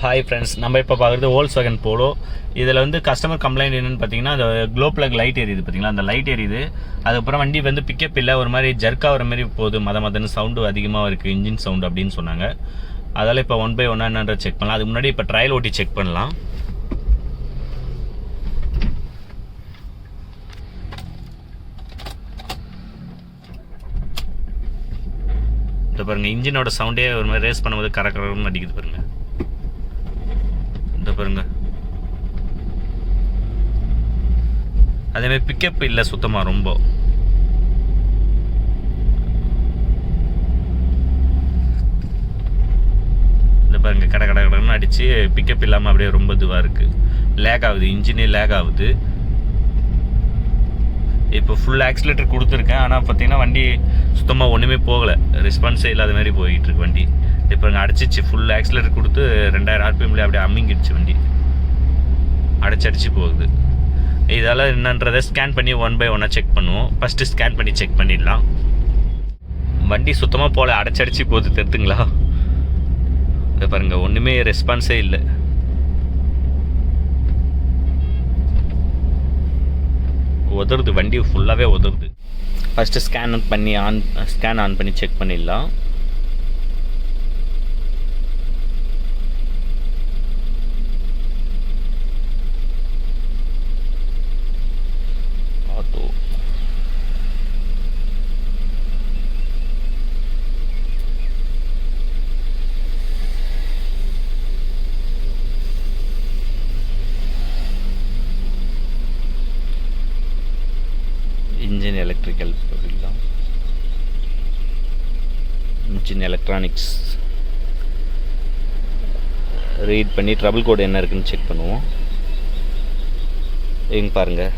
Hi friends, நம்ம இப்போ பார்க்குறது VOLKSWAGEN போலோ. இதில் வந்து கஸ்டமர் கம்ப்ளைண்ட் என்னென்னு பார்த்தீங்கன்னா, அந்த க்ளோ ப்ளக் லைட் எரியுது பார்த்தீங்களா, அந்த லைட் எரியுது. அதுக்கப்புறம் வண்டி வந்து பிக்கப் இல்லை, ஒரு மாதிரி ஜர்க் ஆகிற மாதிரி போகுது, மதன்னு சவுண்டு அதிகமாக இருக்குது, இன்ஜின் சவுண்டு அப்படின்னு சொன்னாங்க. அதால் இப்போ 1 by 1 என்னன்ற செக் பண்ணலாம். அதுக்கு முன்னாடி இப்போ ட்ரையல் ஓட்டி செக் பண்ணலாம். இந்த பாருங்கள், இன்ஜினோட சவுண்டே ஒரு மாதிரி ரேஸ் பண்ணும்போது கரக்கரன்னு அடிக்குது பாருங்கள். இந்த பாருங்கள், அதேமாதிரி பிக்கப் இல்லை சுத்தமாக ரொம்ப. இந்த பாருங்கள், கடன்னு அடித்து பிக்கப் இல்லாமல் அப்படியே ரொம்ப இதுவாக இருக்குது, லேக் ஆகுது, இன்ஜினே லேக் ஆகுது. இப்போ ஃபுல் ஆக்சிலேட்டர் கொடுத்துருக்கேன், ஆனால் பார்த்தீங்கன்னா வண்டி சுத்தமாக ஒன்றுமே போகலை, ரெஸ்பான்ஸே இல்லாத மாதிரி போயிட்டுருக்கு வண்டி. இப்போ இங்கே அடிச்சிச்சு, ஃபுல் ஆக்சிலேட்டர் கொடுத்து 2000 RPMலேயே அப்படியே அம்மிங்கிடுச்சு வண்டி, அடிச்சு போகுது. இதால் என்னன்றதை ஸ்கேன் பண்ணி 1 by 1 செக் பண்ணுவோம். ஃபஸ்ட்டு ஸ்கேன் பண்ணி செக் பண்ணிடலாம். வண்டி சுத்தமாக போகல, அடிச்சு போகுது தெரியுதுங்களா. இதை பாருங்கள், ஒன்றுமே ரெஸ்பான்ஸே இல்லை. உதறுது, வண்டி ஃபுல்லாகவே உதறுது. ஃபஸ்ட்டு ஸ்கேன் ஆன் பண்ணி செக் பண்ணிடலாம். இன்ஜின் எலக்ட்ரிக்கல் போயிடலாம். இன்ஜின் எலக்ட்ரானிக்ஸ் ரீட் பண்ணி ட்ரபிள் கோடு என்ன இருக்குன்னு செக் பண்ணுவோம். இங்கே பாருங்கள்,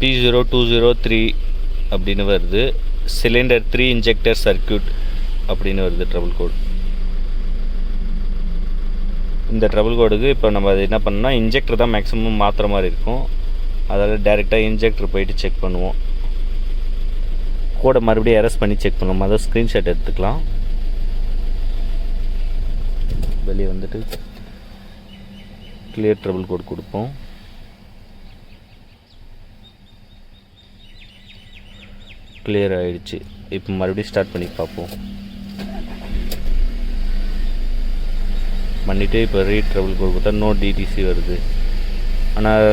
P0203 அப்படின்னு வருது. சிலிண்டர் 3 இன்ஜெக்டர் சர்க்கியூட் அப்படின்னு வருது ட்ரபிள் கோடு. இந்த ட்ரபிள் கோடுக்கு இப்போ நம்ம அது என்ன பண்ணோம்னா, இன்ஜெக்டர் தான் மேக்ஸிமம் மாற்றுற மாதிரி இருக்கும். அதாவது டேரெக்டாக இன்ஜெக்டர் போயிட்டு செக் பண்ணுவோம். கோடை மறுபடியும் எரஸ் பண்ணி செக் பண்ணுவோம். அதை ஸ்க்ரீன்ஷாட் எடுத்துக்கலாம். வெளியே வந்துட்டு கிளியர் ட்ரபிள் கோட் கொடுப்போம். கிளியர் ஆகிடுச்சு. இப்போ மறுபடியும் ஸ்டார்ட் பண்ணி பார்ப்போம். பண்ணிவிட்டு இப்போ ரீட் ட்ரபிள் கோட் கொடுத்தா நோ டிடிசி வருது. ஆனால்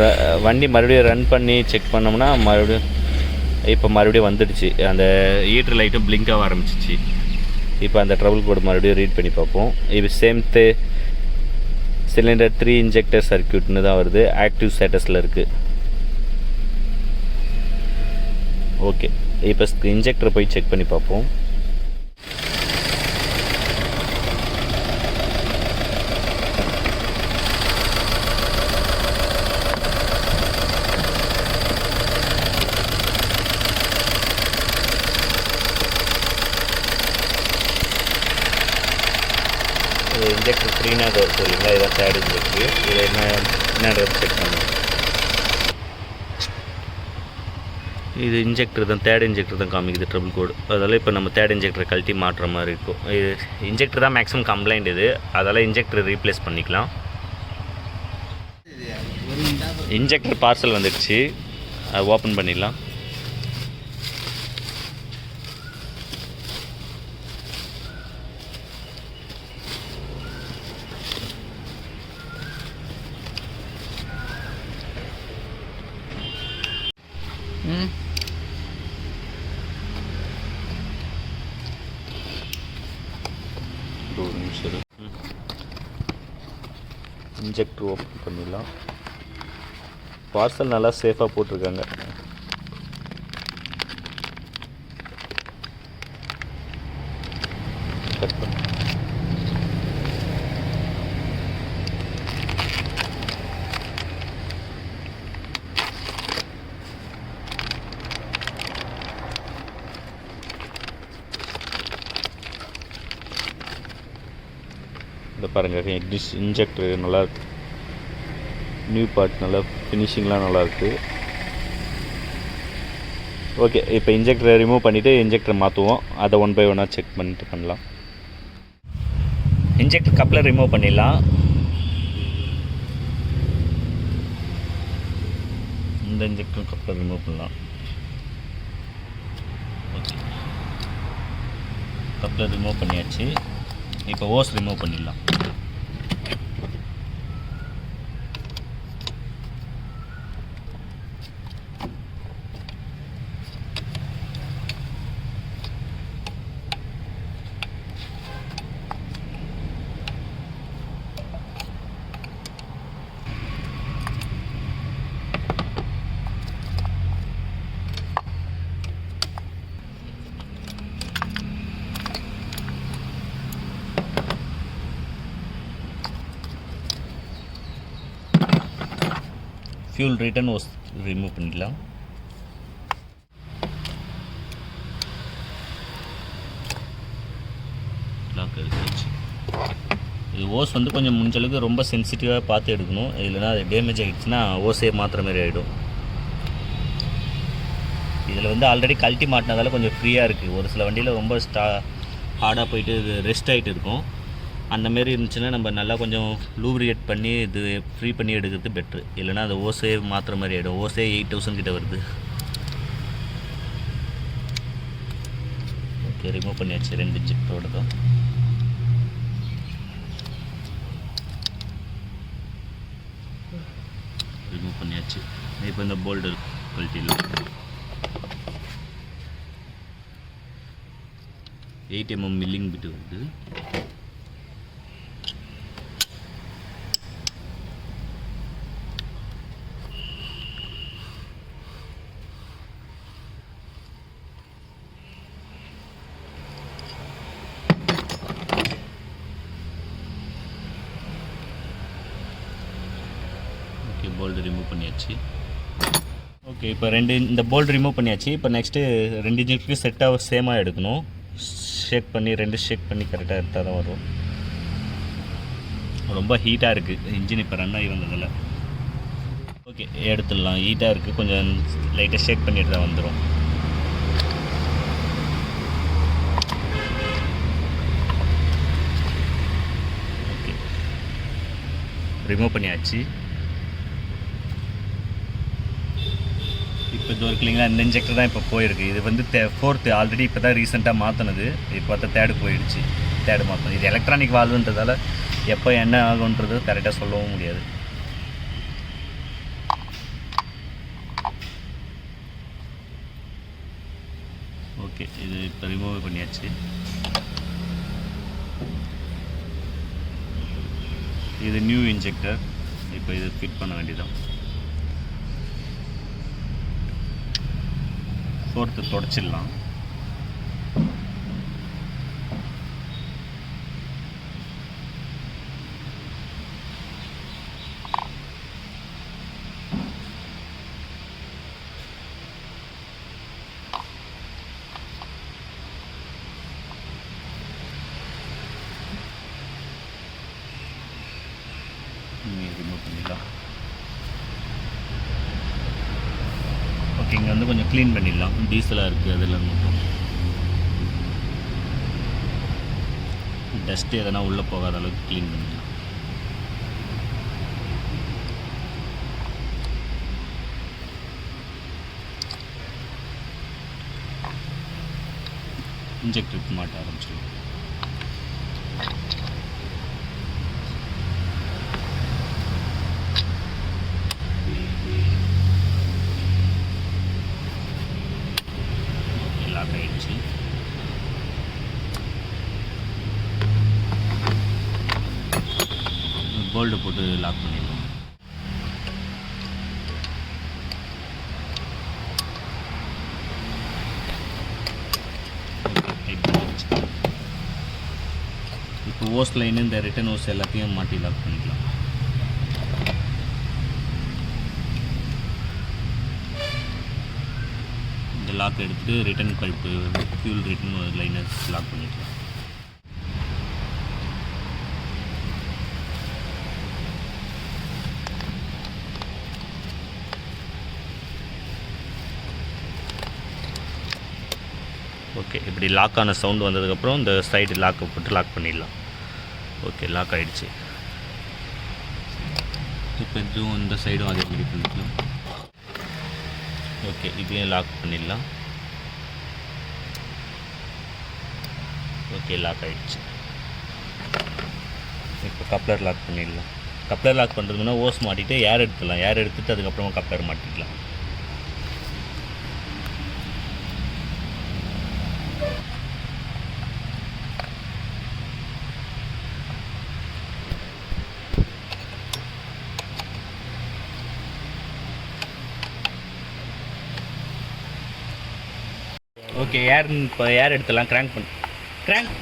வண்டி மறுபடியும் ரன் பண்ணி செக் பண்ணோம்னா மறுபடியும் வந்துடுச்சு. அந்த ஹீட்டர் லைட்டும் பிளிங்க் ஆக ஆரம்பிச்சிச்சு. இப்போ அந்த ட்ரபிள் கோடு மறுபடியும் ரீட் பண்ணி பார்ப்போம். இப்போ சேம் சிலிண்டர் 3 இன்ஜெக்டர் சர்க்கியூட்னு தான் வருது, ஆக்டிவ் ஸ்டேட்டஸில் இருக்குது. ஓகே, இப்போ இன்ஜெக்டர் போய் செக் பண்ணி பார்ப்போம். இன்ஜெக்டர் 3 வருது இல்லைங்களா, இதான் தேர்ட் இன்ஜெக்டர். இது என்னன்றது செக் பண்ணுவோம். இது இன்ஜெக்டர் தான், தேர்ட் இன்ஜெக்டர் தான் காமிக்குது ட்ரபிள் கோடு. அதனால் இப்போ நம்ம தேர்ட் இன்ஜெக்டரை கழட்டி மாட்டுற மாதிரி இருக்கும். இது இன்ஜெக்டர் தான் மேக்ஸிமம் கம்ப்ளைண்ட் இது, அதால் இன்ஜெக்டர் ரீப்ளேஸ் பண்ணிக்கலாம். இன்ஜெக்டர் பார்சல் வந்துடுச்சு, அது ஓப்பன் பண்ணிடலாம். இன்ஜெக்டர் ஓப்பன் பண்ணிடலாம். பார்சல் நல்லா சேஃபாக போட்டிருக்காங்க. இந்த பாருங்கள், இன்ஜெக்டர் நல்லா நியூ பார்ட், நல்லா ஃபினிஷிங்லாம் நல்லாயிருக்கு. ஓகே, இப்போ இன்ஜெக்டரை ரிமூவ் பண்ணிவிட்டு இன்ஜெக்டரை மாற்றுவோம். அதை 1 by 1 செக் பண்ணிட்டு பண்ணலாம். இன்ஜெக்டர் கப்ளர் ரிமூவ் பண்ணிடலாம். இந்த இன்ஜெக்டர் கப்ளர் ரிமூவ் பண்ணலாம். ஓகே, கப்ளர் ரிமூவ் பண்ணியாச்சு. இப்போ ஓஸ் ரிமூவ் பண்ணிடலாம். ஃபியூல் ரிட்டர்ன் ஓஸ் ரிமூவ் பண்ணிடலாம். லாக் எடுத்துச்சு. இது ஓஸ் வந்து கொஞ்சம் முடிஞ்சளவுக்கு ரொம்ப சென்சிட்டிவாக பார்த்து எடுக்கணும், இல்லைனா அது டேமேஜ் ஆகிடுச்சுன்னா ஓஸே மாற்றுற மாதிரி ஆகிடும். இதில் வந்து ஆல்ரெடி கழட்டி மாட்டினதால கொஞ்சம் ஃப்ரீயாக இருக்குது. ஒரு சில வண்டியில் ரொம்ப ஹார்டாக போயிட்டு இது ரெஸ்ட் ஆகிட்டு இருக்கும். அந்தமாரி இருந்துச்சுன்னா நம்ம நல்லா கொஞ்சம் லூப்ரிகேட் பண்ணி இது ஃப்ரீ பண்ணி எடுக்கிறது பெட்ரு. இல்லைனா அது ஓஸே மாற்றுற மாதிரி ஆகிடும். ஓஸே 8000 கிட்ட வருது. ஓகே, ரிமூவ் பண்ணியாச்சு 2 இன்ஜெக்டரோட தான். ரிமூவ் பண்ணியாச்சு. இப்போ இந்த போல்டு கழட்டிடலாம். 8 mm மில்லிங் பிட்டு வருது. போல்டு ரிமூவ் பண்ணியாச்சு. ஓகே, இப்போ இந்த போல்டு ரிமூவ் பண்ணியாச்சு. இப்போ நெக்ஸ்ட்டு 2 இன்ஜெக்டருக்கு செட்டாக சேமாக எடுக்கணும். ஷேக் பண்ணி 2 ஷேக் பண்ணி கரெக்டாக எடுத்தால் தான் வரும். ரொம்ப ஹீட்டாக இருக்குது இன்ஜின் இப்போ ரன் ஆகி வந்ததில். ஓகே, எடுத்துடலாம். ஹீட்டாக இருக்குது, கொஞ்சம் லைட்டாக ஷேக் பண்ணிட்டு தான் வந்துடும். ஓகே, ரிமூவ் பண்ணியாச்சு. இப்போ இது இல்லைங்களா, இந்த இன்ஜெக்டர் தான் இப்போ போயிருக்கு. இது வந்து 4th ஆல்ரெடி இப்போ தான் ரீசெண்டாக மாற்றினது. இப்போ பார்த்தா 3rd போயிடுச்சு. 3rd மாற்றணும். இது எலக்ட்ரானிக் வால்வுன்றதால எப்போ என்ன ஆகுன்றது கரெக்டாக சொல்லவும் முடியாது. ஓகே, இது இப்போ ரிமூவ் பண்ணியாச்சு. இது நியூ இன்ஜெக்டர். இப்போ இது ஃபிட் பண்ண வேண்டியதான். 4th தொடச்சிடலாம். ரிமூவ் பண்ணிடலாம். ஓகே, இங்கே வந்து கொஞ்சம் க்ளீன் பண்ணிடலாம். டீசலாக இருக்குது, அதெல்லாம் மட்டும் டஸ்ட்டு எதனா உள்ளே போகாத அளவுக்கு க்ளீன் பண்ணிடலாம். இன்ஜெக்டருக்கு மாட்ட ஆரம்பிச்சிடலாம். ஆயிடுச்சு. போல்டு போட்டு லாக் பண்ணிடலாம். இப்போ ஓஸ் லைன் இந்த ரிட்டன் ஓஸ் எல்லாத்தையும் மாட்டி லாக் பண்ணிக்கலாம். இந்த லாக் எடுத்துட்டு ரிட்டன் பைப்பு ஃபியூல் ரிட்டன் லைனை லாக் பண்ணிக்கலாம். ஓகே, இப்படி லாக் ஆன சவுண்டு வந்ததுக்கப்புறம் இந்த சைடு லாக்கை போட்டு லாக் பண்ணிடலாம். ஓகே லாக் ஆகிடுச்சு. இப்போ இதுவும் இந்த சைடும் அதே மாதிரி பண்ணிக்கலாம். ஓகே இதையும் லாக் பண்ணிடலாம். ஓகே லாக் ஆகிடுச்சு. இப்போ கப்ளர் லாக் பண்ணிடலாம். கப்ளர் லாக் பண்ணுறதுன்னா ஓஸ் மாட்டிட்டு ஏர் எடுத்துடலாம். ஏர் எடுத்துகிட்டு அதுக்கப்புறமா கப்ளர் மாட்டிக்கலாம். ஓகே இப்போ ஏர் எடுத்துடலாம். கிராங்க் பண்ணு. கிராங்க்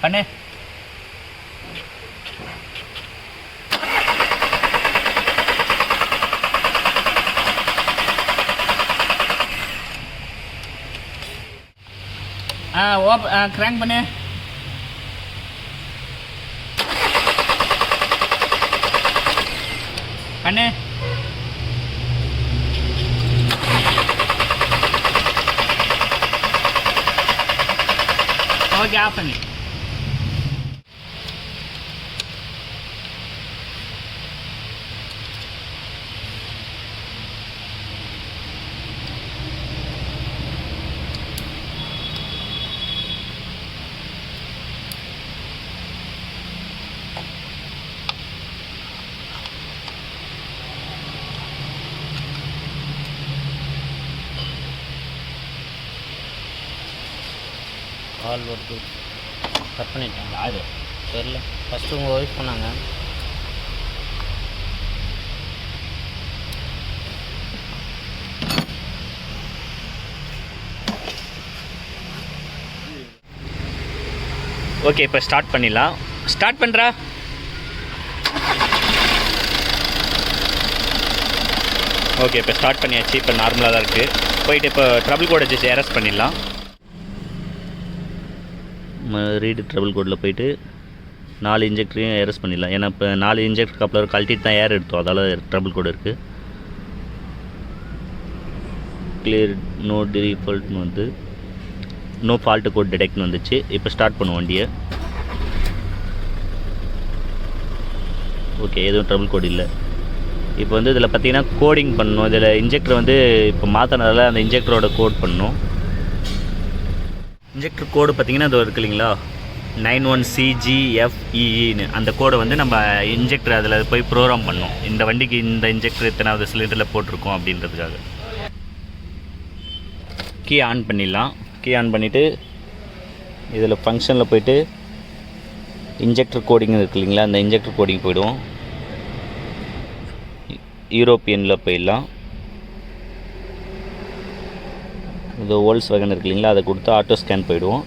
பண்ணு. கிராங்க் பண்ணு. பண்ணு. ஓகே ஆஃப் பண்ணு. கால் ஒர்க்கு கட் பண்ணிட்டாங்க. யாரு தெரில. ஃபஸ்ட்டு உங்கள் ஒய்ஃப் பண்ணாங்க. ஓகே இப்போ ஸ்டார்ட் பண்ணிடலாம். ஸ்டார்ட் பண்ணுறா. ஓகே இப்போ ஸ்டார்ட் பண்ணியாச்சு. இப்போ நார்மலாக தான் இருக்குது. போயிட்டு இப்போ ட்ரபிள் கோடை வச்சு எரஸ் பண்ணிடலாம். ரீடு ட்ரபிள் கோடில் போயிட்டு 4 இன்ஜெக்டரையும் எரஸ் பண்ணிடலாம். ஏன்னா இப்போ 4 இன்ஜெக்டர் கப்ளர் கழட்டிட்டு தான் ஏர் எடுத்தோம். அதால் ட்ரபிள் கோடு இருக்குது. கிளியர் நோ டிஃபால்ட்னு வந்து நோ ஃபால்ட்டு கோட் டிடெக்ட்னு வந்துச்சு. இப்போ ஸ்டார்ட் பண்ணுவோம் வண்டியை. ஓகே எதுவும் ட்ரபிள் கோட் இல்லை. இப்போ வந்து இதில் பார்த்தீங்கன்னா கோடிங் பண்ணணும். இதில் இன்ஜெக்டர் வந்து இப்போ மாற்றினதால அந்த இன்ஜெக்டரோட கோட் பண்ணணும். இன்ஜெக்டர் கோடு பார்த்திங்கன்னா அது இருக்குது இல்லைங்களா, 91CGFEEன்னு அந்த கோடை வந்து நம்ம இன்ஜெக்டர் அதில் போய் ப்ரோக்ராம் பண்ணோம். இந்த வண்டிக்கு இந்த இன்ஜெக்டர் எத்தனாவது சிலிண்டரில் போட்டிருக்கோம் அப்படின்றதுக்காக. கீ ஆன் பண்ணிடலாம். கீ ஆன் பண்ணிவிட்டு இதில் ஃபங்க்ஷனில் போய்ட்டு இன்ஜெக்டர் கோடிங் இருக்குது இல்லைங்களா, அந்த இன்ஜெக்டர் கோடிங் போய்டுவோம். யூரோப்பியனில் போயிடலாம். இது VOLKSWAGEN இருக்கு இல்லைங்களா, அதை கொடுத்து ஆட்டோ ஸ்கேன் போயிடுவோம்.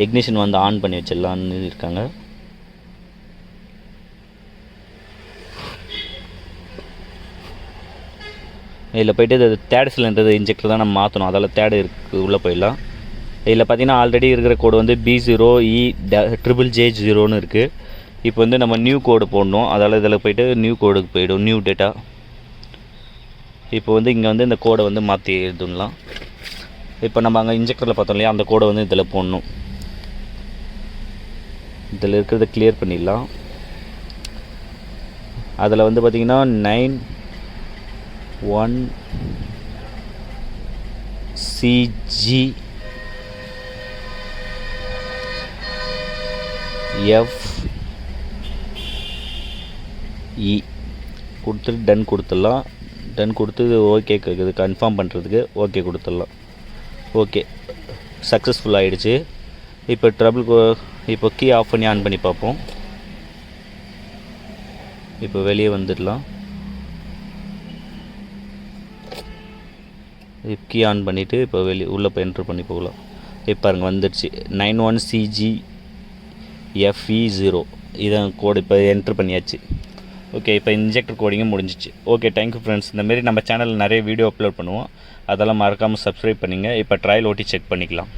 எக்னிஷன் வந்து ஆன் பண்ணி வச்சிடலான்னு இருக்காங்க. இதில் போய்ட்டு இது தேர்ட் சிலிண்டர் இன்ஜெக்டர் தான் நம்ம மாற்றணும். அதால் தேர்டு இருக்குது, உள்ளே போயிடலாம். இதில் பார்த்திங்கன்னா ஆல்ரெடி இருக்கிற கோடு வந்து B0E0JJ0ன்னு இருக்குது. இப்போ வந்து நம்ம நியூ கோடு போடணும். அதால் இதில் போய்ட்டு நியூ கோடுக்கு போய்டும், நியூ டேட்டா. இப்போ வந்து இங்கே வந்து இந்த கோடை வந்து மாற்றி எழுதலாம். இப்போ நம்ம அங்கே இன்ஜெக்டரில் பார்த்தோம் இல்லையா, அந்த கோடை வந்து இதில் போடணும். இதில் இருக்கிறத கிளியர் பண்ணிடலாம். அதில் வந்து பார்த்திங்கன்னா 91CGFE கொடுத்துட்டு டன் கொடுத்துடலாம். டன் கொடுத்து ஓகே கேட்குது, கன்ஃபார்ம் பண்ணுறதுக்கு ஓகே கொடுத்துடலாம். ஓகே சக்ஸஸ்ஃபுல் ஆகிடுச்சு. இப்போ இப்போ கீ ஆஃப் பண்ணி ஆன் பண்ணி பார்ப்போம். இப்போ வெளியே வந்துடலாம். கீ ஆன் பண்ணிவிட்டு இப்போ உள்ளே போய் என்ட்ரு பண்ணி போகலாம். இப்போ பாருங்கள் வந்துடுச்சு 91CGFE0 இதான் கோடு. இப்போ என்ட்ரு பண்ணியாச்சு. ஓகே இப்போ இன்ஜெக்டர் கோடிங்கும் முடிஞ்சிச்சு. Okay thank you friends. இந்தமாரி நம்ம சேனலில் நிறைய வீடியோ அப்லோட் பண்ணுவோம். அதெல்லாம் மறக்காமல் சப்ஸ்கிரைப் பண்ணிங்க. இப்போ ட்ரையல் ஓட்டி செக் பண்ணிக்கலாம்.